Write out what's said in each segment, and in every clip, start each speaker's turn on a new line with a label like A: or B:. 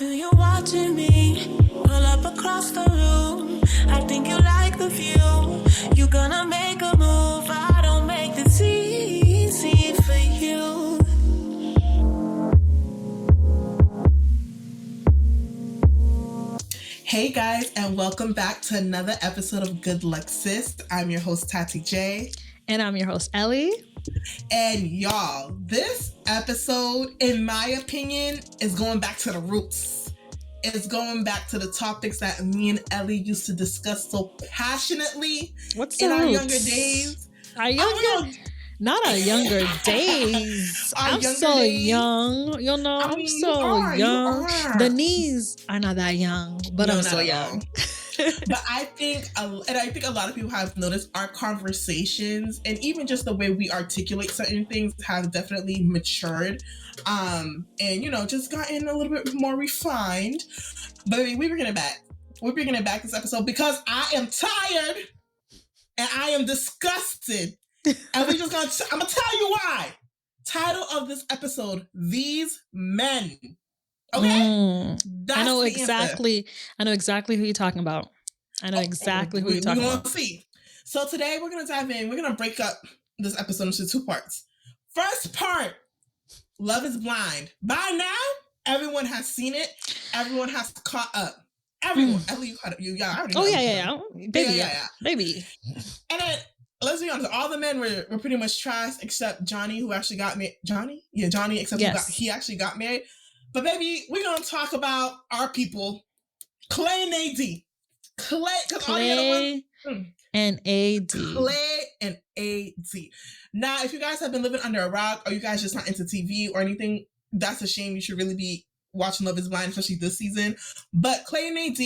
A: feel you watching me. Pull up across the room. I think you like the view. You gonna make a move. I don't make this easy for you.
B: Hey guys, and welcome back to another episode of Good Luck Sis. I'm your host, Tati J.
C: And I'm your host, Ellie.
B: And y'all, this episode, in my opinion, is going back to the roots. It's going back to the topics that me and Ellie used to discuss so passionately in our younger days.
C: Not our younger days. I'm so young. You know, I'm so young. The knees are not that young, but I'm so young.
B: But I think a lot of people have noticed our conversations and even just the way we articulate certain things have definitely matured, and just gotten a little bit more refined. But we're bringing it back. We're bringing it back this episode because I am tired and I am disgusted. And I'm gonna tell you why. Title of this episode: These Men. Okay,
C: I know exactly who you're talking about. I know exactly who you're talking about.
B: See. So today we're gonna dive in. We're gonna break up this episode into two parts. First part: Love is Blind. By now, everyone has seen it. Everyone has caught up. Everyone. At least you caught up. You, yeah.
C: Baby.
B: And then, let's be honest, all the men were pretty much trash except Johnny, who actually got married. Johnny? Yeah, Johnny, except he actually got married. But baby, we're going to talk about our people, Clay and AD. Clay
C: and AD.
B: Clay and AD. Now, if you guys have been living under a rock or you guys just not into TV or anything, that's a shame. You should really be watching Love is Blind, especially this season. But Clay and AD,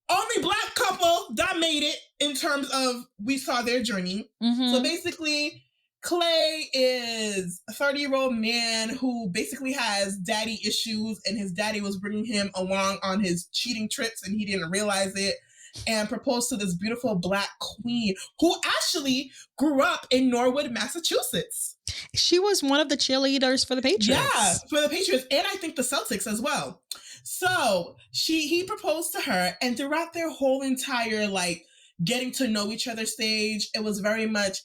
B: only Black couple that made it in terms of we saw their journey. Mm-hmm. So basically, Clay is a 30-year-old man who basically has daddy issues, and his daddy was bringing him along on his cheating trips, and he didn't realize it, and proposed to this beautiful Black queen who actually grew up in Norwood, Massachusetts.
C: She was one of the cheerleaders for the Patriots.
B: Yeah, for the Patriots, and I think the Celtics as well. So he proposed to her, and throughout their whole entire getting to know each other stage, it was very much,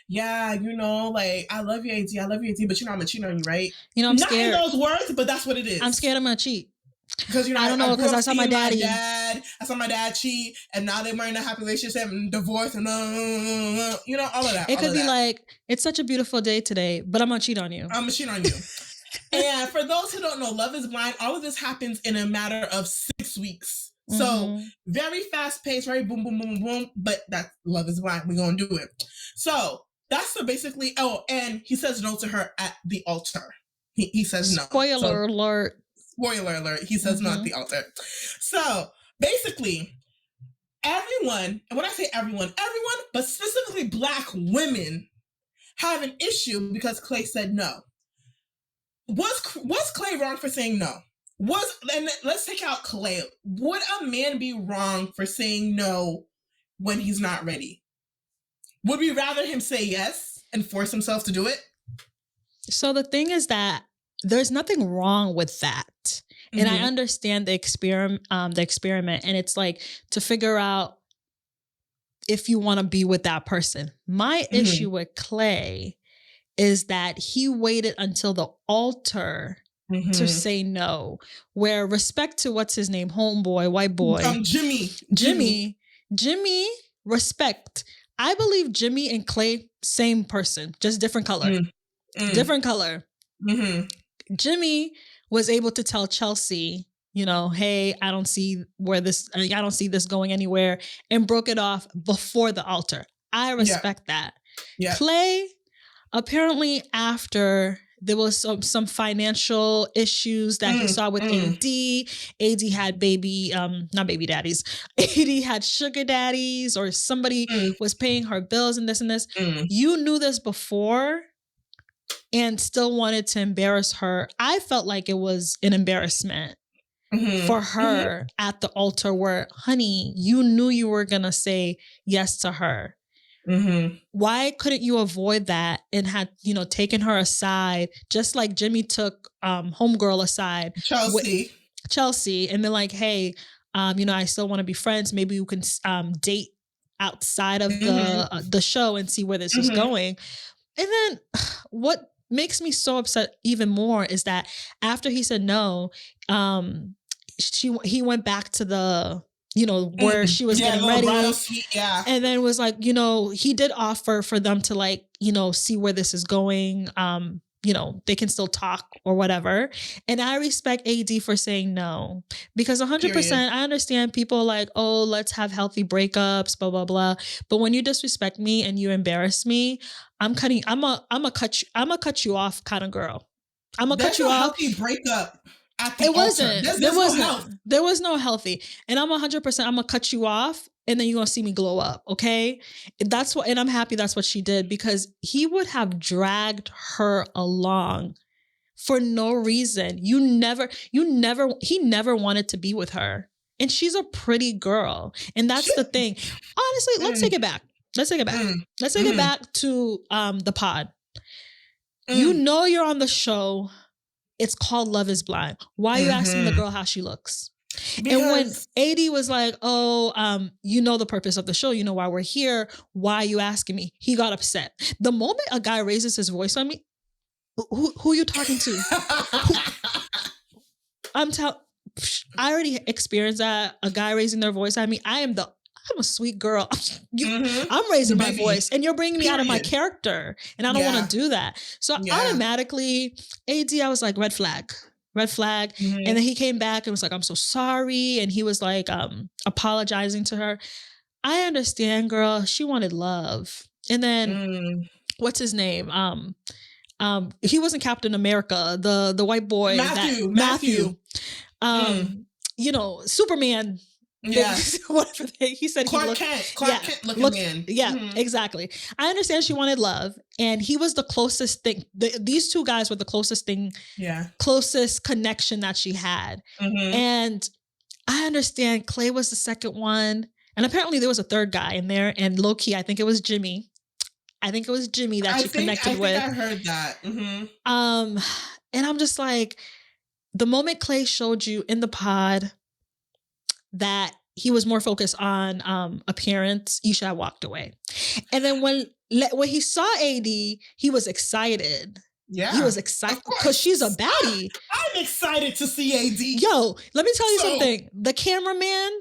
B: yeah, I love you, AD, but I'm gonna cheat on you, right?
C: I'm scared.
B: Not in those words, but that's what it is.
C: I'm scared I'm gonna cheat.
B: Because
C: I don't know, because I saw my daddy.
B: I saw my dad cheat, and now they were in a happy relationship and divorce and all of that.
C: It could be like, it's such a beautiful day today, but I'm gonna cheat on you.
B: I'm gonna cheat on you. And for those who don't know, Love is Blind, all of this happens in a matter of 6 weeks. So very fast paced, very boom, boom, boom, boom. But that's Love is Blind. We're gonna do it. So that's basically. Oh, and he says no to her at the altar. He says no.
C: Spoiler alert.
B: Spoiler alert. He says no at the altar. So basically, everyone, and when I say everyone, but specifically Black women, have an issue because Clay said no. Was Clay wrong for saying no? And let's take out Clay. Would a man be wrong for saying no when he's not ready? Would we rather him say yes and force himself to do it?
C: So the thing is that there's nothing wrong with that. And I understand the experiment, and it's like to figure out if you want to be with that person. My issue with Clay is that he waited until the altar to say no, where respect to what's his name, homeboy, white boy. Jimmy, respect. I believe Jimmy and Clay, same person, just different color. Different color. Jimmy was able to tell Chelsea, hey, I don't see this going anywhere, and broke it off before the altar. I respect that. Yeah. Clay, apparently after there was some financial issues that he saw with AD. AD had not baby daddies. AD had sugar daddies, or somebody was paying her bills and this and this. You knew this before and still wanted to embarrass her. I felt like it was an embarrassment for her at the altar where, honey, you knew you were going to say yes to her. Why couldn't you avoid that and had, taken her aside, just like Jimmy took homegirl aside?
B: Chelsea.
C: Chelsea and been like, hey, I still want to be friends. Maybe you can date outside of the show and see where this is going. And then what makes me so upset even more is that after he said no, he went back to the, where she was getting ready. And then was like, he did offer for them to like, see where this is going. They can still talk or whatever. And I respect AD for saying no, because 100%, I understand people like, oh, let's have healthy breakups, blah, blah, blah. But when you disrespect me and you embarrass me, I'm a cut you off kind of girl. I'm gonna cut you off.
B: Healthy breakup.
C: It wasn't. There was no healthy. And I'm 100%, I'm gonna cut you off and then you're gonna see me glow up. Okay. That's what, and I'm happy that's what she did, because he would have dragged her along for no reason. He never wanted to be with her. And she's a pretty girl. And that's the thing. Honestly, let's take it back. Let's take it back to the pod. You're on the show. It's called Love is Blind. Why are you asking the girl how she looks? Because... And when AD was like, oh, the purpose of the show, you know why we're here. Why are you asking me? He got upset. The moment a guy raises his voice on me, who are you talking to? I already experienced that. A guy raising their voice at me. I'm a sweet girl. I'm raising my voice and you're bringing me out of my character, and I don't want to do that. So automatically, AD, I was like, red flag. And then he came back and was like, I'm so sorry. And he was like, apologizing to her. I understand, girl. She wanted love. And then what's his name? He wasn't Captain America, the white boy. Matthew. Superman. Yeah. Whatever he said.
B: Clark Kent looking man.
C: Yeah, exactly. I understand she wanted love, and he was the closest thing. These two guys were the closest thing. Yeah. Closest connection that she had. And I understand Clay was the second one, and apparently there was a third guy in there. And low key, I think it was Jimmy. That she connected with.
B: I heard that.
C: And I'm just like, the moment Clay showed you in the pod that he was more focused on appearance, you should have walked away. And then when he saw AD, he was excited. Yeah, he was excited because she's a baddie.
B: I'm excited to see AD.
C: Yo, let me tell you something. The cameraman,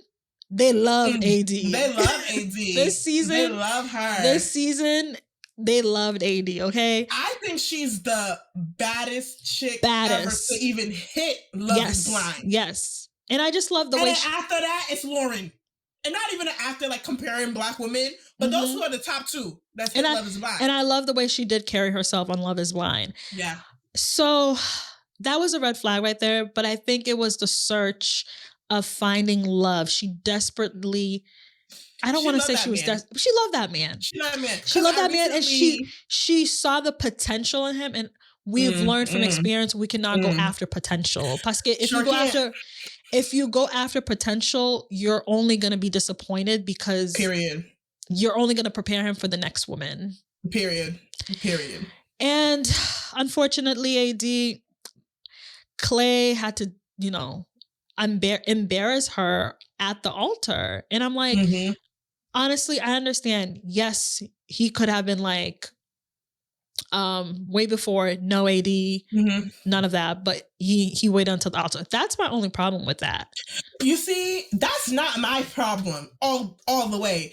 C: they love AD.
B: They love AD.
C: This season,
B: they love her.
C: This season, they loved AD. Okay,
B: I think she's the baddest chick ever to even hit Love is Blind.
C: Yes. And I just love the way.
B: And after that, it's Lauren, and not even after like comparing Black women, but those two are the top two. That's Love is Blind.
C: And I love the way she did carry herself on Love is Blind.
B: Yeah.
C: So that was a red flag right there. But I think it was the search of finding love. She desperately. I don't want to say she was desperate. She loved that man. She loved that man, and she saw the potential in him. And we've learned from experience we cannot go after potential. Parce que if you go after potential, you're only going to be disappointed, because you're only going to prepare him for the next woman.
B: Period.
C: And unfortunately, AD, Clay had to, embarrass her at the altar. And I'm like, honestly, I understand. Yes, he could have been like, way before, no AD, none of that, but he waited until the altar. That's my only problem with that.
B: You see, that's not my problem all the way,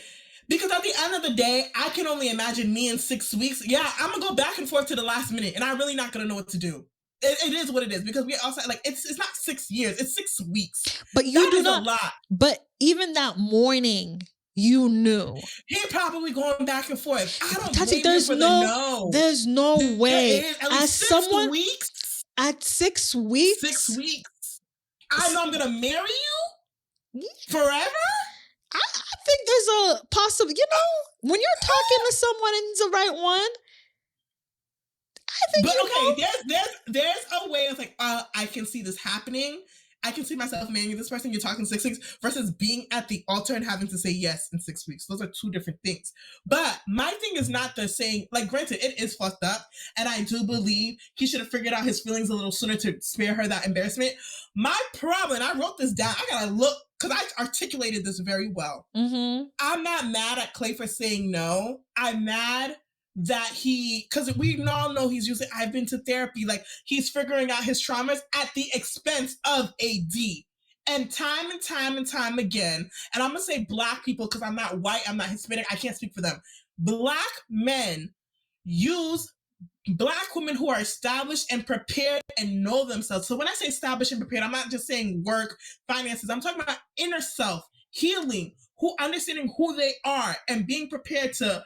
B: because at the end of the day, I can only imagine me in 6 weeks. Yeah, I'm gonna go back and forth to the last minute, and I'm really not gonna know what to do. It is what it is, because we also like it's not 6 years, it's 6 weeks.
C: But you do not. A lot. But even that morning, you knew.
B: He probably going back and forth. I don't blame him for the no.
C: There's no way.
B: At least 6 weeks.
C: At 6 weeks.
B: 6 weeks. I know I'm gonna marry you forever.
C: I think there's a possible. When you're talking to someone and it's the right one, I think.
B: But okay, there's a way. It's like I can see this happening, I can see myself marrying this person. You're talking 6 weeks versus being at the altar and having to say yes in 6 weeks. Those are two different things. But my thing is not the saying, like, granted, it is fucked up. And I do believe he should have figured out his feelings a little sooner to spare her that embarrassment. My problem, and I wrote this down, I gotta look, because I articulated this very well.
C: Mm-hmm.
B: I'm not mad at Clay for saying no. I'm mad that because we all know he's using, I've been to therapy, like he's figuring out his traumas at the expense of AD. And time again, and I'm gonna say Black people because I'm not white, I'm not Hispanic, I can't speak for them. Black men use Black women who are established and prepared and know themselves. So when I say established and prepared, I'm not just saying work, finances, I'm talking about inner self, healing, who understanding who they are and being prepared to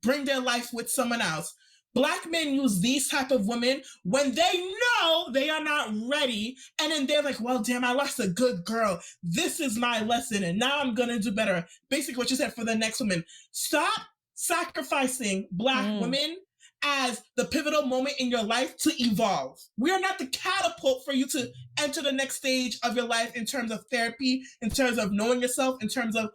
B: bring their life with someone else. Black men use these type of women when they know they are not ready, and then they're like, well, damn, I lost a good girl. This is my lesson, and now I'm gonna do better. Basically what you said for the next woman. Stop sacrificing Black women as the pivotal moment in your life to evolve. We are not the catapult for you to enter the next stage of your life in terms of therapy, in terms of knowing yourself, in terms of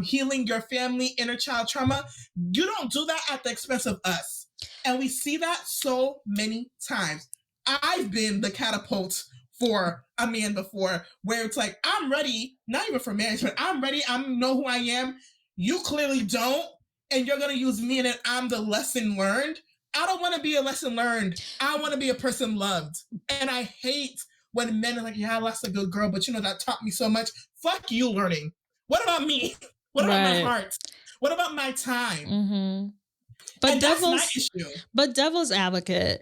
B: healing your family, inner child trauma. You don't do that at the expense of us. And we see that so many times. I've been the catapult for a man before, where it's like, I'm ready, not even for marriage, but I'm ready, I know who I am. You clearly don't, and you're going to use me, and then I'm the lesson learned. I don't want to be a lesson learned. I want to be a person loved. And I hate when men are like, yeah, I lost a good girl, but that taught me so much. Fuck you learning. What about me? What about my heart? What about my time?
C: Mm-hmm. But
B: that's my issue.
C: But devil's advocate,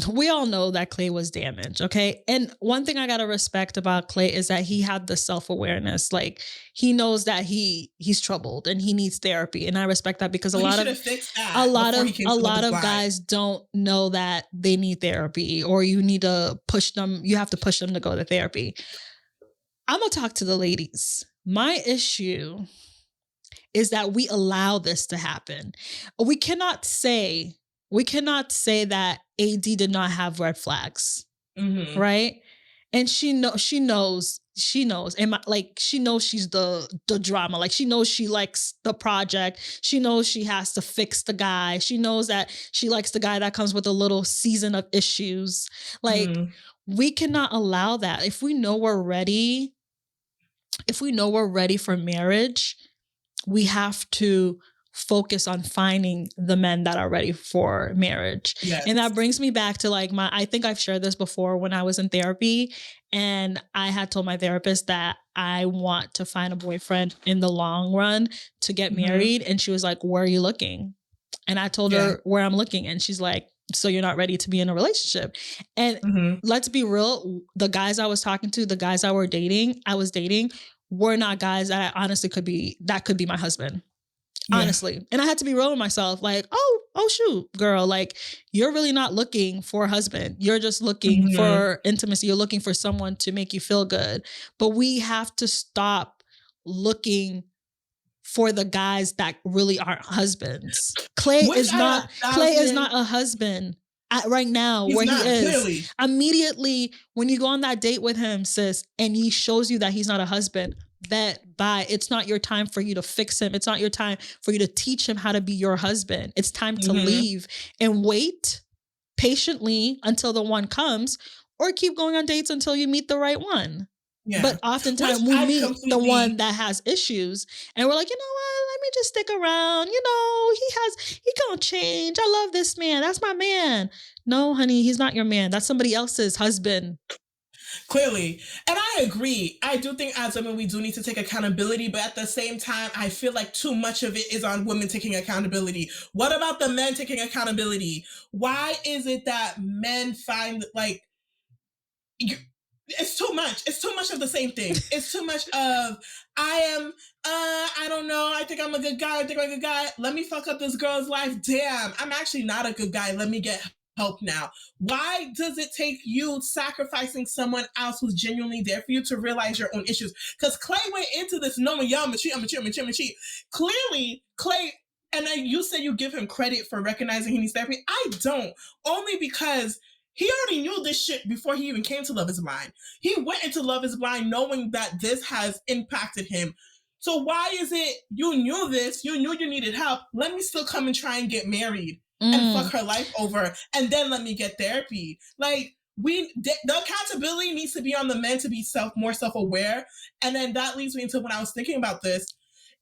C: we all know that Clay was damaged, okay? And one thing I gotta respect about Clay is that he had the self-awareness. Like, he knows that he's troubled and he needs therapy. And I respect that because a lot of guys don't know that they need therapy, or you need to push them. You have to push them to go to therapy. I'm gonna talk to the ladies. My issue is that we allow this to happen. We cannot say that AD did not have red flags, right? And she knows, and she knows she's the drama. Like, she knows she likes the project. She knows she has to fix the guy. She knows that she likes the guy that comes with a little season of issues. Like, we cannot allow that. If we know we're ready for marriage, we have to focus on finding the men that are ready for marriage. Yes. And that brings me back to I think I've shared this before when I was in therapy, and I had told my therapist that I want to find a boyfriend in the long run to get married. And she was like, where are you looking? And I told her where I'm looking. And she's like, so you're not ready to be in a relationship. And let's be real. The guys I was talking to, the guys I was dating were not guys that I honestly could be my husband. Honestly. And I had to be real with myself. Like, oh shoot, girl, like, you're really not looking for a husband. You're just looking for intimacy. You're looking for someone to make you feel good. But we have to stop looking for the guys that really aren't husbands. Clay is not a husband right now. He's where he is. Clearly. Immediately when you go on that date with him, sis, and he shows you that he's not a husband, bye. It's not your time for you to fix him. It's not your time for you to teach him how to be your husband. It's time to leave and wait patiently until the one comes, or keep going on dates until you meet the right one. Yeah. But oftentimes we meet the one that has issues, and we're like, you know what? Let me just stick around. He gonna change. I love this man. That's my man. No, honey, he's not your man. That's somebody else's husband.
B: Clearly. And I agree. I do think as women, we do need to take accountability, but at the same time, I feel like too much of it is on women taking accountability. What about the men taking accountability? Why is it that men find it's too much. It's too much of the same thing. It's too much of, I don't know. I think I'm a good guy. Let me fuck up this girl's life. Damn, I'm actually not a good guy. Let me get help now. Why does it take you sacrificing someone else who's genuinely there for you to realize your own issues? Because Clay went into this knowing, I'm a cheat. Clearly, Clay, and you said you give him credit for recognizing he needs therapy. I don't. Only because he already knew this shit before he even came to Love is Blind. He went into Love is Blind knowing that this has impacted him. So why is it you knew this, you knew you needed help, let me still come and try and get married and fuck her life over, and then let me get therapy? Like, the accountability needs to be on the men to be more self-aware. And then that leads me into when I was thinking about this.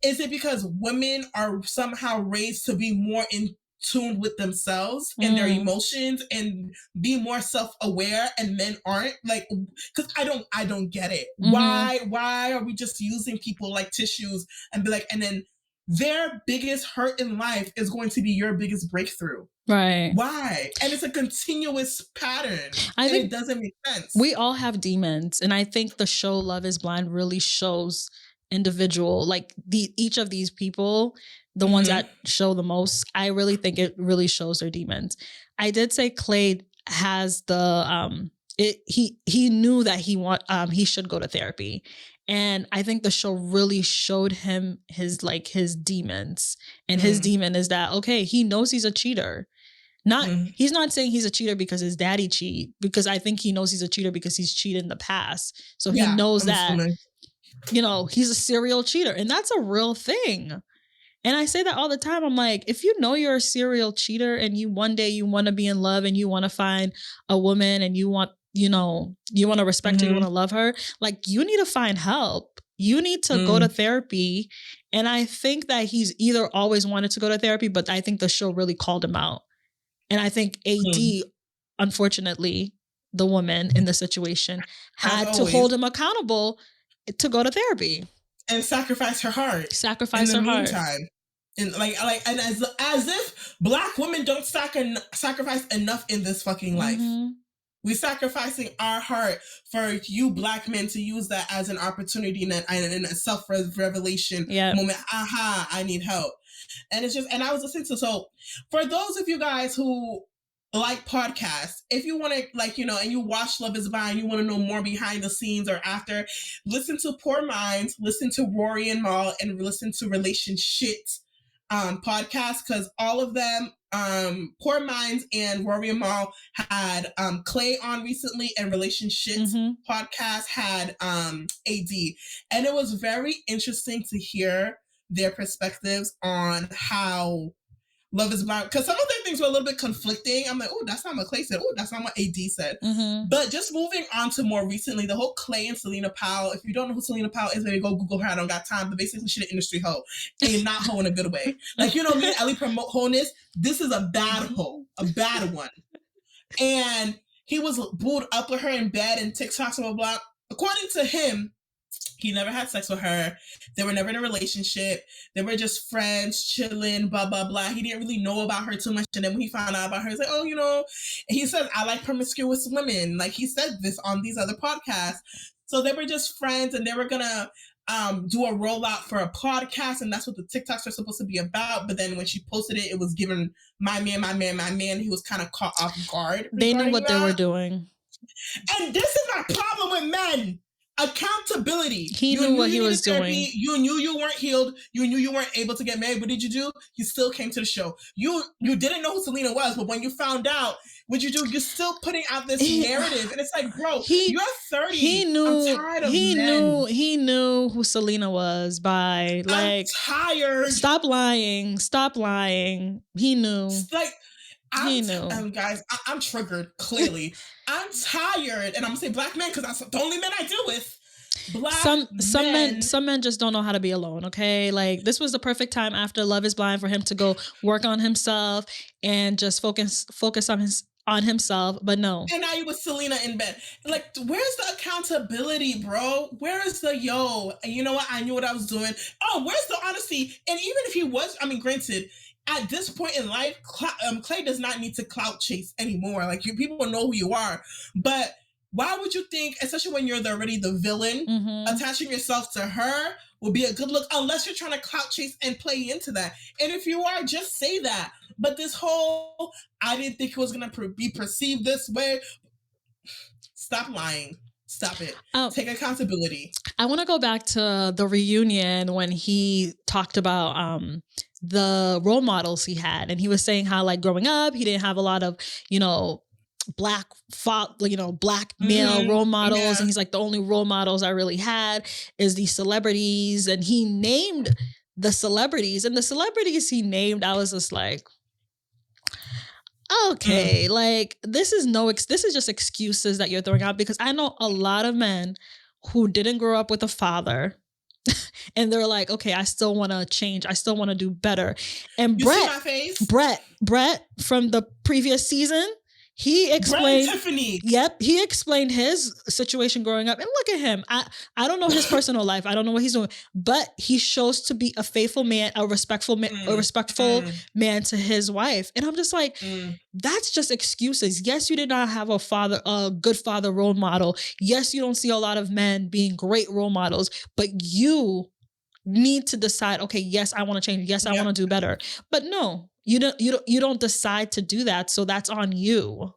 B: Is it because women are somehow raised to be more in tuned with themselves and their emotions and be more self-aware, and men aren't? Like, because I don't get it. Why are we just using people like tissues and be like, and then their biggest hurt in life is going to be your biggest breakthrough?
C: Right.
B: Why? And it's a continuous pattern. I think it doesn't make sense.
C: We all have demons. And I think the show Love is Blind really shows individual, like each of these people, the ones that show the most, I really think it really shows their demons. I did say Clay has the, he knew that he should go to therapy. And I think the show really showed him his demons. And his demon is that, okay, he knows he's a cheater. He's not saying he's a cheater because his daddy cheat, because I think he knows he's a cheater because he's cheated in the past. So he knows that, he's a serial cheater, and that's a real thing. And I say that all the time. I'm like, if you know you're a serial cheater and one day you want to be in love and you want to find a woman and you want to respect her, you want to love her, like, you need to find help. You need to go to therapy. And I think that he's either always wanted to go to therapy, but I think the show really called him out. And I think AD, unfortunately, the woman in the situation, had to hold him accountable to go to therapy
B: and sacrifice her heart.
C: Meantime.
B: And and as if Black women don't sacrifice enough in this fucking life. We're sacrificing our heart for you Black men to use that as an opportunity and a self-revelation moment. Aha, I need help. And it's just, and I was listening to, so for those of you guys who like podcasts, if you want to, and you watch Love is Blind, you want to know more behind the scenes or after, listen to Poor Minds, listen to Rory and Mal, and listen to Relationship podcasts, because all of them, Poor Minds and Rory and Mal had Clay on recently, and Relationship podcast had AD. And it was very interesting to hear their perspectives on how Love is Blind, because some of their things were a little bit conflicting. I'm like, oh, that's not what Clay said. Oh, that's not what AD said. But just moving on to more recently, the whole Clay and Selena Powell. If you don't know who Selena Powell is, maybe go Google her. I don't got time. But basically, she's an industry hoe. And not hoe in a good way. Like, me and Ellie promote wholeness. This is a bad hoe. A bad one. And he was booed up with her in bed and TikToks and blah, blah. According to him, he never had sex with her. They were never in a relationship. They were just friends, chilling, blah, blah, blah. He didn't really know about her too much. And then when he found out about her, he's like, oh, and he said, I like promiscuous women. Like, he said this on these other podcasts. So they were just friends, and they were going to do a rollout for a podcast. And that's what the TikToks are supposed to be about. But then when she posted it, it was given my man. He was kind of caught off guard.
C: They knew what they were doing.
B: And this is my problem with men. Accountability.
C: He knew what he was doing.
B: You knew you weren't healed. You knew you weren't able to get married. What did you do? You still came to the show. You didn't know who Selena was, but when you found out, what'd you do? You're still putting out this narrative, and it's like, bro, you're 30.
C: He knew.
B: I'm tired of men.
C: He knew who Selena was by
B: I'm tired.
C: Stop lying. He knew.
B: He knew. Guys, I'm triggered, clearly. I'm tired, and I'm gonna say Black men because that's the only men I deal with. Some men just don't know how to be alone, okay? Like, this was the perfect time after Love is Blind for him to go work on himself and just focus on himself, but no. And now you with Selena in bed. Like, where's the accountability, bro? Where is the you know what? I knew what I was doing. Oh, where's the honesty? And even if he was, granted, at this point in life, Clay does not need to clout chase anymore. Like, people know who you are. But why would you think, especially when you're already the villain, attaching yourself to her will be a good look, unless you're trying to clout chase and play into that. And if you are, just say that. But this whole, I didn't think it was going to be perceived this way. Stop lying. Stop it. Take accountability.
C: I want to go back to the reunion when he talked about the role models he had. And he was saying how, like, growing up, he didn't have a lot of, black black male role models. And he's like, the only role models I really had is these celebrities. And he named the celebrities, and the celebrities he named, I was just like, okay, like this is just excuses that you're throwing out, because I know a lot of men who didn't grow up with a father and they're like, okay, I still want to change. I still want to do better. And Brett from the previous season, he explained, he explained his situation growing up. And look at him. I don't know his personal life. I don't know what he's doing, but he shows to be a faithful man, a respectful man to his wife. And I'm just like, that's just excuses. Yes, you did not have a good father role model. Yes, you don't see a lot of men being great role models, but you need to decide, okay, yes, I want to change. Yes, I want to do better. But no, you don't decide to do that. So that's on you.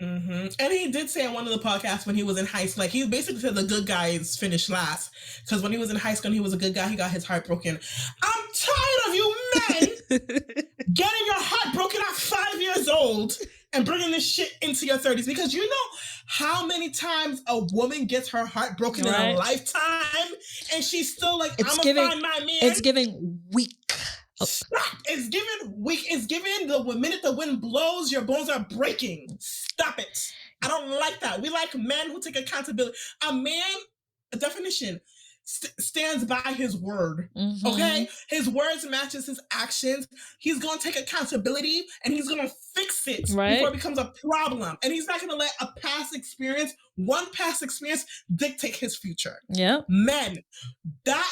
B: And he did say on one of the podcasts when he was in high school, like he basically said the good guys finish last, because when he was in high school and he was a good guy, he got his heart broken. I'm tired of you men getting your heart broken at 5 years old and bringing this shit into your 30s, because you know how many times a woman gets her heart broken in a lifetime and she's still like, I'm gonna find my man.
C: It's giving weak.
B: Stop. It's giving weak. It's giving the minute the wind blows, your bones are breaking. Stop it. I don't like that. We like men who take accountability. A man, a definition, stands by his word. Okay? His words matches his actions. He's going to take accountability and he's going to fix it before it becomes a problem. And he's not going to let one past experience dictate his future.
C: Yeah.
B: Men,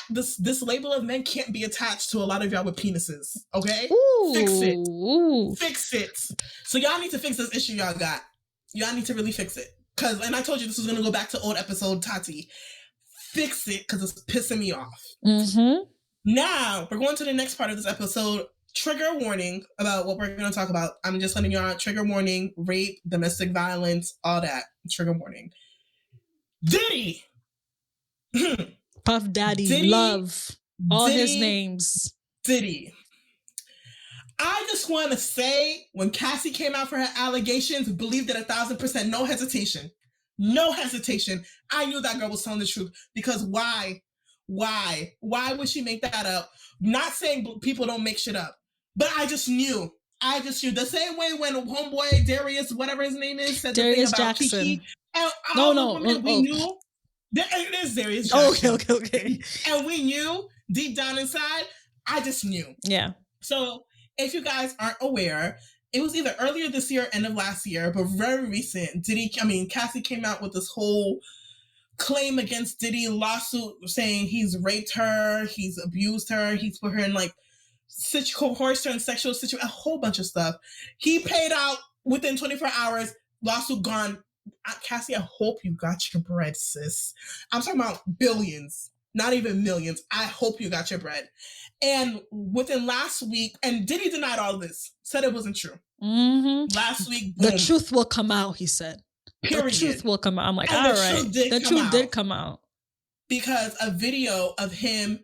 B: this label of men can't be attached to a lot of y'all with penises. Okay? Fix it. So y'all need to fix this issue y'all got. Y'all need to really fix it. And I told you this was going to go back to old episode Tati. Fix it, because it's pissing me off. Now, we're going to the next part of this episode. Trigger warning about what we're going to talk about. I'm just letting you know, trigger warning, rape, domestic violence, all that. Trigger warning. Diddy!
C: Puff Daddy, Love, all his names.
B: Diddy. I just want to say, when Cassie came out for her allegations, believed it 1,000%, no hesitation. No hesitation. I knew that girl was telling the truth, because why? Why would she make that up? Not saying people don't make shit up, but I just knew. The same way when homeboy Darius, whatever his name is, said
C: Darius
B: the thing about
C: Jackson.
B: Kiki. And we knew. It is Darius Jackson.
C: Okay.
B: And we knew deep down inside. I just knew.
C: Yeah.
B: So if you guys aren't aware, it was either earlier this year or end of last year, but very recent. Cassie came out with this whole claim against Diddy, lawsuit saying he's raped her, he's abused her, he's put her in like coerced her in sexual situation, a whole bunch of stuff. He paid out within 24 hours, lawsuit gone. Cassie, I hope you got your bread, sis. I'm talking about billions, not even millions. I hope you got your bread. And within last week, and Diddy denied all this, said it wasn't true. Last week, boom.
C: The truth will come out, he said.
B: Period.
C: The truth will come out. I'm like, all right. The truth did come out.
B: Because a video of him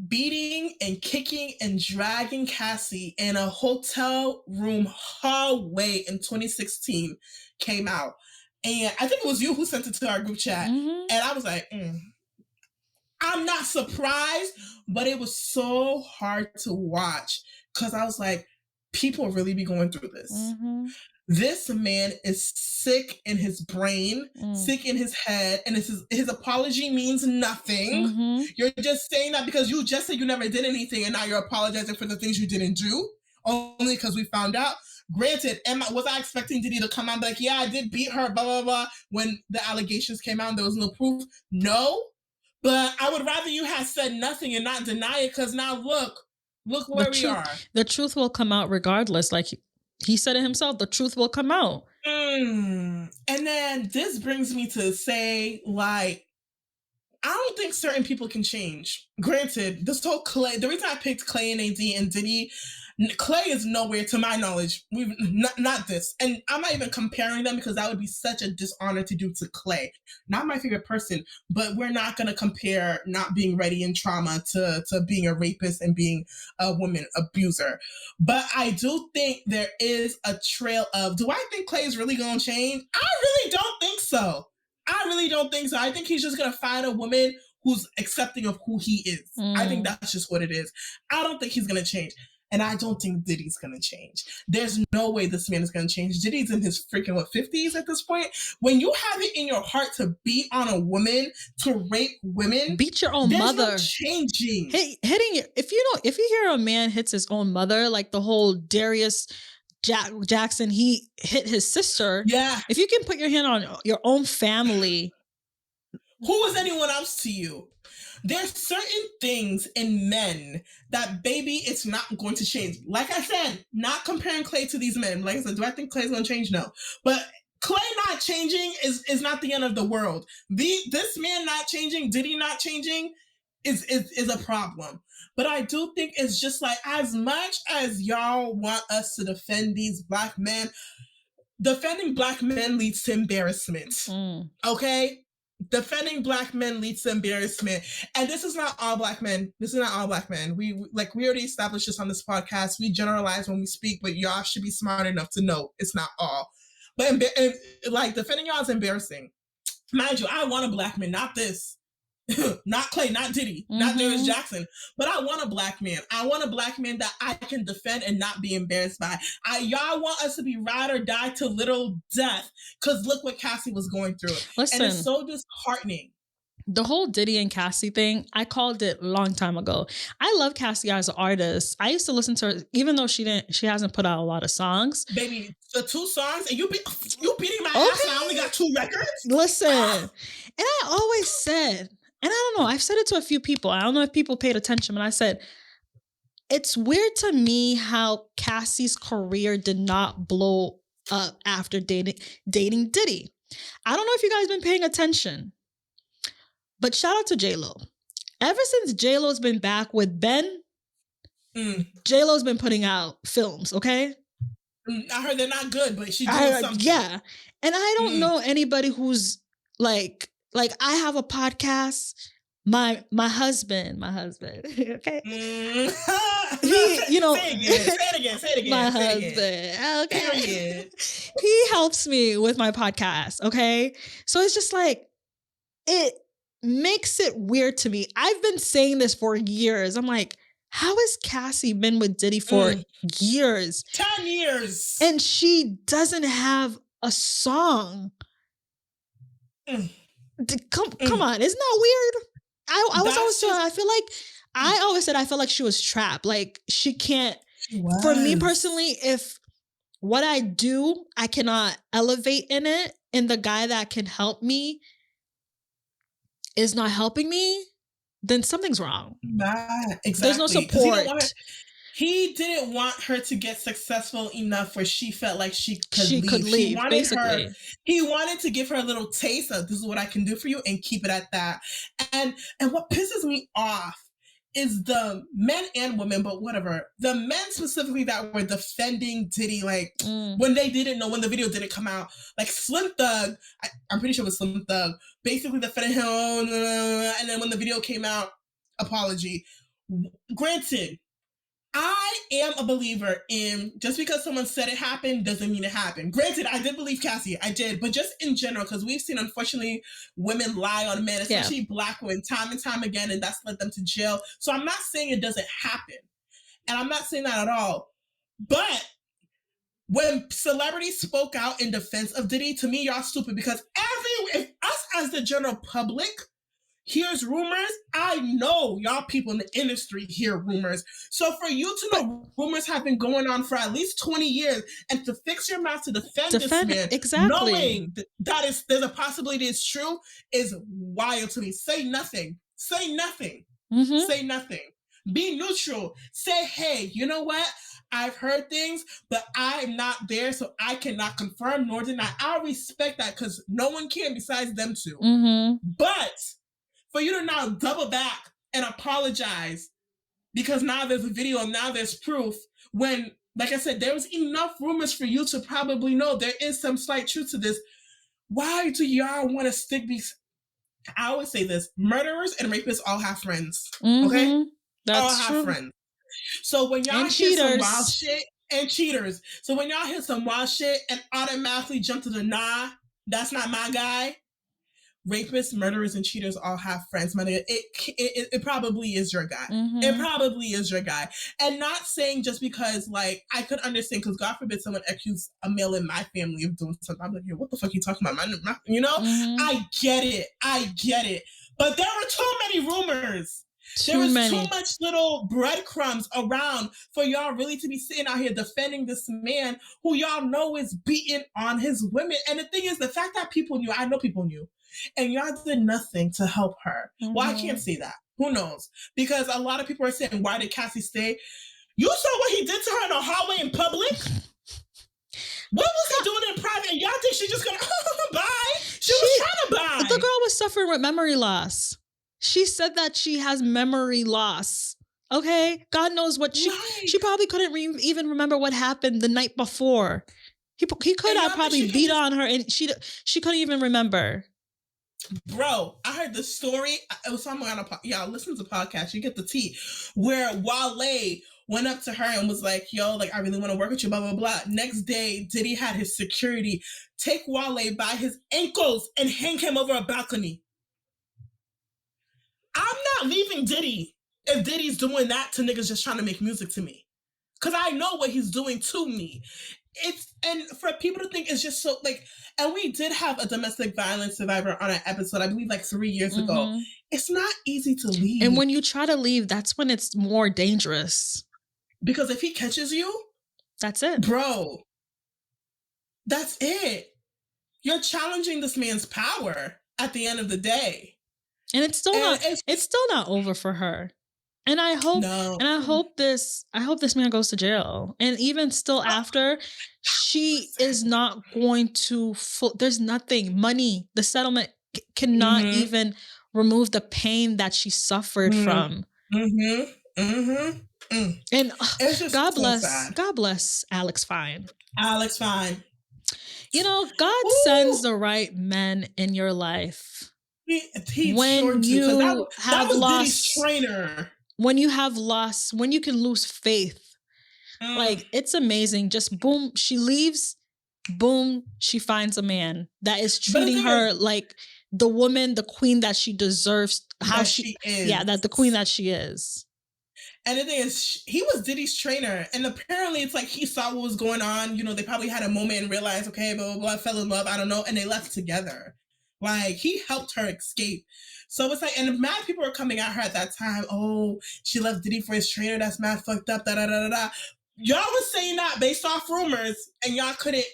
B: beating and kicking and dragging Cassie in a hotel room hallway in 2016 came out. And I think it was you who sent it to our group chat. And I was like, I'm not surprised, but it was so hard to watch, because I was like, people really be going through this. This man is sick in his brain, sick in his head, and his apology means nothing. You're just saying that because you just said you never did anything, and now you're apologizing for the things you didn't do, only because we found out. Granted, was I expecting Diddy to come out and be like, yeah, I did beat her, blah, blah, blah, when the allegations came out and there was no proof? No. But I would rather you had said nothing and not deny it, because now look where we are.
C: The truth will come out regardless. Like he said it himself, the truth will come out.
B: And then this brings me to say, like, I don't think certain people can change. Granted, this whole Clay, the reason I picked Clay and AD and Diddy, Clay is nowhere, to my knowledge. We've not this, and I'm not even comparing them because that would be such a dishonor to do to Clay. Not my favorite person, but we're not gonna compare not being ready in trauma to being a rapist and being a woman abuser. But I do think there is a trail of. Do I think Clay is really gonna change? I really don't think so. I think he's just gonna find a woman who's accepting of who he is. I think that's just what it is. I don't think he's gonna change. And I don't think Diddy's going to change. There's no way this man is going to change. Diddy's in his freaking, 50s at this point? When you have it in your heart to beat on a woman, to rape women.
C: Beat your own mother.
B: No changing.
C: Hitting it. If you hear a man hits his own mother, like the whole Darius Jackson, he hit his sister.
B: Yeah.
C: If you can put your hand on your own family.
B: Who is anyone else to you? There's certain things in men that, baby, it's not going to change. Like I said, not comparing Clay to these men. Like I said, do I think Clay's going to change? No. But Clay not changing is not the end of the world. This man not changing, Diddy not changing is a problem. But I do think it's just like, as much as y'all want us to defend these black men, defending black men leads to embarrassment. Okay? Defending black men leads to embarrassment. And this is not all black men. We already established this on this podcast. We generalize when we speak, but y'all should be smart enough to know it's not all. But defending y'all is embarrassing. Mind you, I want a black man, not this. Not Clay, not Diddy, not Darius Jackson, but I want a black man. I want a black man that I can defend and not be embarrassed by. Y'all want us to be ride or die to little death, because look what Cassie was going through.
C: Listen,
B: and it's so disheartening.
C: The whole Diddy and Cassie thing, I called it a long time ago. I love Cassie as an artist. I used to listen to her, even though she hasn't put out a lot of songs.
B: Baby, the 2 songs, and you beating my ass, and I only got 2 records?
C: Listen, and I always said, and I don't know, I've said it to a few people. I don't know if people paid attention, but I said, it's weird to me how Cassie's career did not blow up after dating Diddy. I don't know if you guys been paying attention, but shout out to J-Lo. Ever since J-Lo's been back with Ben, J-Lo's been putting out films, okay?
B: I heard they're not good, but she's doing something.
C: Yeah. And I don't know anybody who's like I have a podcast. My husband, okay?
B: He,
C: say
B: it again.
C: My husband, okay? He helps me with my podcast, okay? So it's just like, it makes it weird to me. I've been saying this for years. I'm like, how has Cassie been with Diddy for years?
B: 10 years.
C: And she doesn't have a song. Come on, isn't that weird? I always said I felt like she was trapped. Like, she can't. For me personally, if what I do, I cannot elevate in it, and the guy that can help me is not helping me, then something's wrong.
B: Exactly.
C: There's no support.
B: He didn't want her to get successful enough where she felt like she could
C: leave.
B: He wanted to give her a little taste of, this is what I can do for you, and keep it at that. And what pisses me off is the men and women, but whatever, the men specifically that were defending Diddy, like when they didn't know, when the video didn't come out, like Slim Thug, I'm pretty sure it was Slim Thug, basically defending him, and then when the video came out, apology. Granted, I am a believer in, just because someone said it happened doesn't mean it happened. Granted, I did believe Cassie, I did, but just in general, because we've seen, unfortunately, women lie on men, especially black women, time and time again, and that's led them to jail. So I'm not saying it doesn't happen, and I'm not saying that at all. But when celebrities spoke out in defense of Diddy, to me, y'all stupid, because if us as the general public hears rumors, I know y'all people in the industry hear rumors. So for you to know rumors have been going on for at least 20 years and to fix your mouth to defend this man, knowing that there's a possibility it's true, is wild to me. Say nothing. Say nothing. Say nothing. Be neutral. Say, hey, you know what? I've heard things, but I'm not there, so I cannot confirm nor deny. I respect that, because no one can besides them two. But for you to now double back and apologize because now there's a video and now there's proof, when, like I said, there was enough rumors for you to probably know there is some slight truth to this. Why do y'all want to stick these? I always say this: murderers and rapists all have friends. Okay,
C: That's
B: all have
C: true.
B: friends. So when y'all hear some wild shit and cheaters, so when y'all hear some wild shit and automatically jump to the nah, that's not my guy. Rapists, murderers, and cheaters all have friends. It probably is your guy. It probably is your guy. And not saying just because, like, I could understand, because God forbid someone accused a male in my family of doing something. I'm like, yo, what the fuck are you talking about? I get it. But there were too many rumors. There was too much little breadcrumbs around for y'all really to be sitting out here defending this man who y'all know is beating on his women. And the thing is, the fact that people knew, I know people knew, and y'all did nothing to help her. Well, I can't say that. Who knows? Because a lot of people are saying, why did Cassie stay? You saw what he did to her in the hallway in public? What was he doing in private? And y'all think she's just gonna bye? She was trying to buy.
C: The girl was suffering with memory loss. She said that she has memory loss. Okay? God knows what she probably couldn't even remember what happened the night before. He could have probably beat on her and she couldn't even remember.
B: Bro, I heard the story. It was somewhere on y'all listen to the podcast. You get the tea. Where Wale went up to her and was like, yo, like, I really want to work with you, blah, blah, blah. Next day, Diddy had his security take Wale by his ankles and hang him over a balcony. I'm not leaving Diddy if Diddy's doing that to niggas just trying to make music to me. Because I know what he's doing to me. And for people to think it's just so, like, and we did have a domestic violence survivor on an episode, I believe like 3 years ago. It's not easy to leave.
C: And when you try to leave, that's when it's more dangerous.
B: Because if he catches you,
C: that's it.
B: Bro, that's it. You're challenging this man's power at the end of the day.
C: And it's still not over for her. And I hope this man goes to jail. And even still after, she is not going to there's nothing, money, the settlement cannot even remove the pain that she suffered from. And God bless Alex Fine.
B: Alex Fine.
C: You know, God sends the right men in your life. When you have lost trainer. When you have lost, when you can lose faith, like, it's amazing. Just boom, she leaves, boom, she finds a man that is treating her like the woman, the queen that she deserves, how she is. Yeah, that the queen that she is.
B: And the thing is, he was Diddy's trainer, and apparently it's like he saw what was going on. You know, they probably had a moment and realized, okay, blah, blah, blah, fell in love, I don't know, and they left together. Like, he helped her escape. So it's like, and mad people were coming at her at that time. Oh, she left Diddy for his trainer. That's mad fucked up. Da da da da. Y'all was saying that based off rumors, and y'all couldn't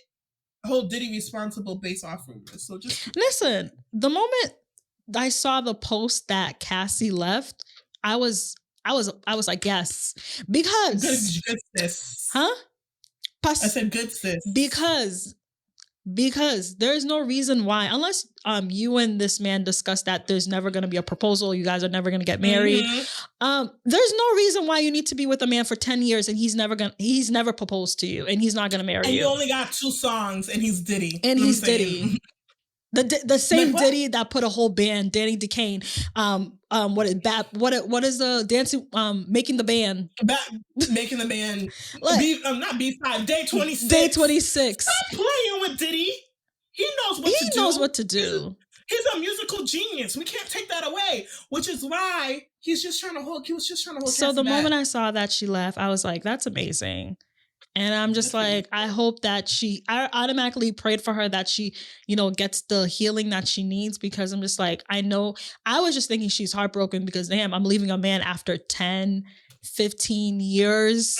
B: hold Diddy responsible based off rumors. So just
C: listen. The moment I saw the post that Cassie left, I was like, yes, because
B: good sis.
C: Huh?
B: I said good sis.
C: Because there's no reason why, unless you and this man discuss that there's never going to be a proposal, you guys are never going to get married. There's no reason why you need to be with a man for 10 years and he's never proposed to you and he's not going to marry you.
B: And you only got 2 songs and he's Diddy.
C: And he's Diddy. The same Diddy that put a whole band, Danny DeCane. What is the dancing? Making the band.
B: Making the band. Not B5. Day 26.
C: Day 26.
B: Stop playing with Diddy. He knows what to do. He's a musical genius. We can't take that away. Which is why he was just trying to hold.
C: So the moment I saw that she left, I was like, that's amazing. And I'm just like, I hope that I automatically prayed for her that she, gets the healing that she needs, because I'm just like, I was just thinking she's heartbroken because, damn, I'm leaving a man after 10, 15 years.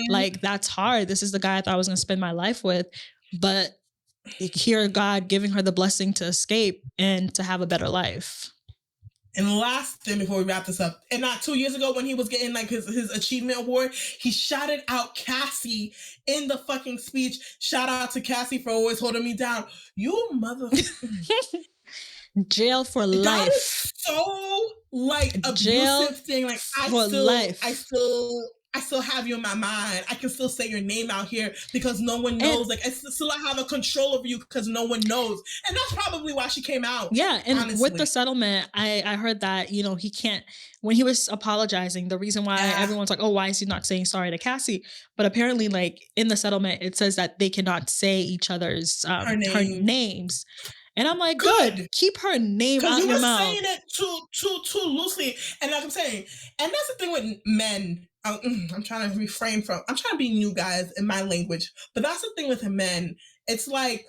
C: Like, that's hard. This is the guy I thought I was going to spend my life with. But hear God giving her the blessing to escape and to have a better life.
B: And last thing before we wrap this up, and not 2 years ago when he was getting like his achievement award, he shouted out Cassie in the fucking speech. Shout out to Cassie for always holding me down. You motherfucker.
C: Jail for life. That
B: is so like abusive thing. Like I still I still have you in my mind. I can still say your name out here because no one knows. Like, I still have a control over you because no one knows. And that's probably why she came out.
C: Yeah. And
B: honestly.
C: with the settlement, I heard that, you know, he can't, when he was apologizing, the reason why everyone's like, oh, why is he not saying sorry to Cassie? But apparently, like, in the settlement, it says that they cannot say each other's her names. And I'm like, good. Keep her name out your mouth.
B: Because you were saying it too loosely. And like I'm saying, and that's the thing with men. I'm trying to refrain from, I'm trying to be new, guys, in my language. But that's the thing with men. It's like,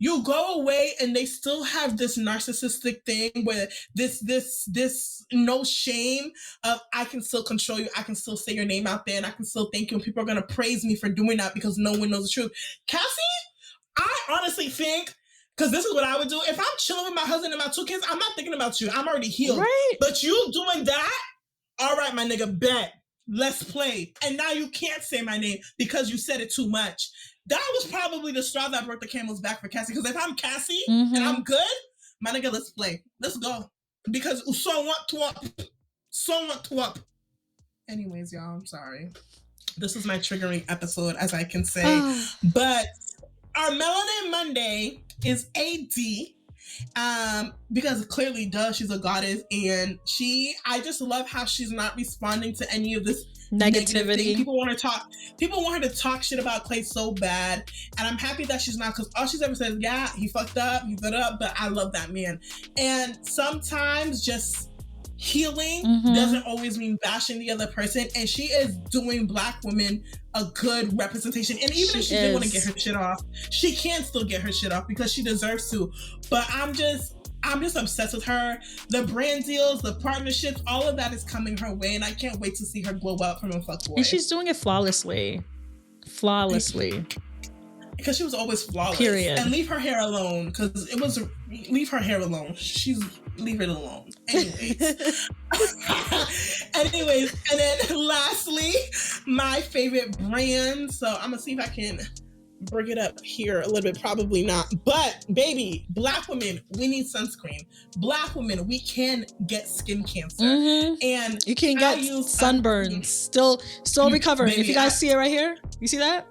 B: you go away and they still have this narcissistic thing where this no shame of, I can still control you. I can still say your name out there and I can still thank you. And people are going to praise me for doing that because no one knows the truth. Cassie, I honestly think, because this is what I would do. If I'm chilling with my husband and my 2 kids, I'm not thinking about you. I'm already healed.
C: Right.
B: But you doing that, all right, my nigga, bet. Let's play. And now you can't say my name because you said it too much. That was probably the straw that broke the camel's back for Cassie. Because if I'm Cassie and I'm good, my nigga, let's play. Let's go. Because so want to up. Anyways, y'all, I'm sorry. This is my triggering episode, as I can say. But our Melanin Monday is AD. Because clearly, she's a goddess, and I just love how she's not responding to any of this negativity. People want her to talk shit about Clay so bad, and I'm happy that she's not, because all she's ever said is, yeah, he fucked up, he did up, but I love that man. And sometimes just healing doesn't always mean bashing the other person, and she is doing Black women a good representation. And even if she didn't want to get her shit off, she can still get her shit off because she deserves to. But I'm just obsessed with her. The brand deals, the partnerships, all of that is coming her way, and I can't wait to see her glow up from a fuckboy.
C: And she's doing it flawlessly.
B: Because she was always flawless.
C: Period.
B: And leave her hair alone, because leave her hair alone. Leave it alone. Anyways. And then lastly, my favorite brand. So I'm gonna see if I can bring it up here a little bit. Probably not. But baby, Black women, we need sunscreen. Black women, we can get skin cancer. And
C: you can get sunburns. Still recovering. Baby, if you guys see it right here, you see that?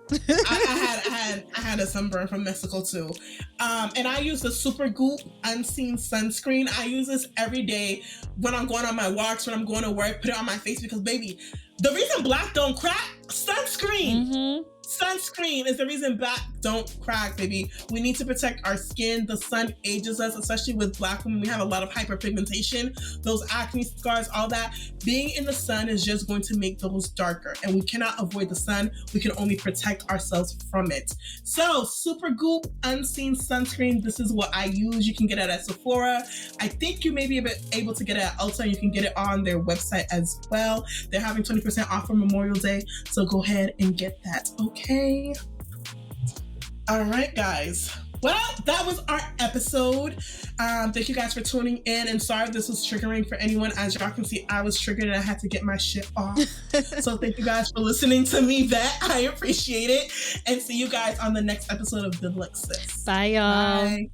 B: I had a sunburn from Mexico too. And I use the Super Goop Unseen Sunscreen. I use this every day when I'm going on my walks, when I'm going to work, put it on my face, because baby, the reason Black don't crack, sunscreen. Sunscreen is the reason Black don't crack, baby. We need to protect our skin. The sun ages us, especially with Black women. We have a lot of hyperpigmentation, those acne scars, all that. Being in the sun is just going to make those darker, and we cannot avoid the sun. We can only protect ourselves from it. So, Super Goop Unseen Sunscreen, this is what I use. You can get it at Sephora. I think you may be able to get it at Ulta. You can get it on their website as well. They're having 20% off for Memorial Day, so go ahead and get that. Okay. All right, guys. Well, that was our episode. Thank you guys for tuning in. And sorry if this was triggering for anyone. As y'all can see, I was triggered and I had to get my shit off. So thank you guys for listening to me vet. I appreciate it. And see you guys on the next episode of Good Luck Sis.
C: Bye, y'all.
B: Bye.